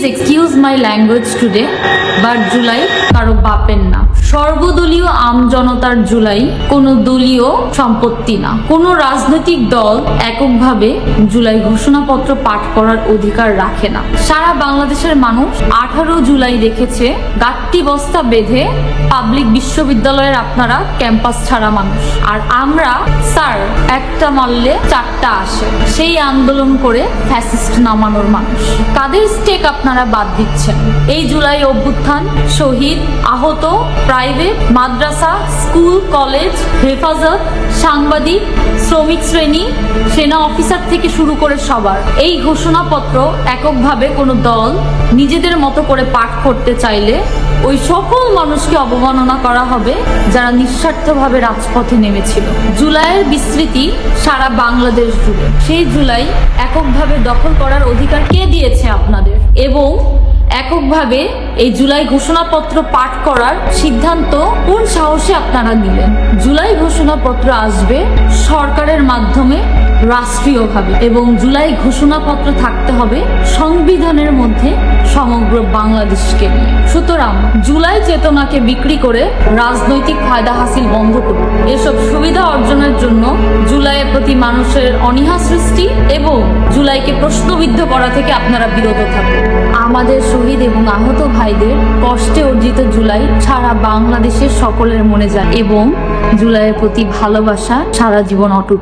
Please excuse my language today, but July কারো বাপের না। সর্বদলীয় আমজনতার জুলাই কোনো দলীয় সম্পত্তি না। কোনো রাজনৈতিক দল এককভাবে জুলাই ঘোষণাপত্র পাঠ করার অধিকার রাখে না। সারা বাংলাদেশের মানুষ 18 জুলাই দেখেছে গাট্টি বস্তা বেঁধে পাবলিক বিশ্ববিদ্যালয়ের আপনারা ক্যাম্পাস ছাড়া মানুষ, আর আমরা স্যার একটা মারলে 4টা আসে সেই আন্দোলন করে ফ্যাসিস্ট নামানোর মানুষ। কাদের স্টেক আপনারা বাদ দিচ্ছেন? এই জুলাই অভ্যুত্থান শহীদ, আহত, প্রাইভেট, মাদ্রাসা, স্কুল, কলেজ, হেফাজত, সাংবাদিক, শ্রমিক শ্রেণী, সেনা অফিসার থেকে শুরু করে সবার এই ঘোষণাপত্র এককভাবে কোনো দল নিজেদের মতো করে পাঠ করতে চাইলে ওই সকল মানুষকে অবমাননা করা হবে যারা নিঃস্বার্থভাবে রাজপথে নেমেছিল। জুলাইয়ের বিস্তৃতি সারা বাংলাদেশ জুড়ে। সেই জুলাই এককভাবে দখল করার অধিকার কে দিয়েছে আপনাদের? এবং এককভাবে এই জুলাই ঘোষণাপত্র পাঠ করার সিদ্ধান্ত কোন সাহসে আপনারা নিলেন? জুলাই ঘোষণাপত্র আসবে সরকারের মাধ্যমে রাষ্ট্রীয়ভাবে, এবং জুলাই ঘোষণাপত্র থাকতে হবে সংবিধানের মধ্যে সমগ্র বাংলাদেশকে নিয়ে। সুতরাং জুলাই চেতনাকে বিক্রি করে রাজনৈতিক ফায়দা হাসিল বন্ধ করুন। এসব সুবিধা অর্জনের জন্য জুলাইয়ের প্রতি মানুষের অনীহা সৃষ্টি এবং জুলাইকে প্রশ্নবিদ্ধ করা থেকে আপনারা বিরত থাকুন। আমাদের শহীদ এবং আহত ভাইদের কষ্টে অর্জিত জুলাই সারা বাংলাদেশের সকলের মনে যায় এবং জুলাইয়ের প্রতি ভালোবাসা সারা জীবন অটুট।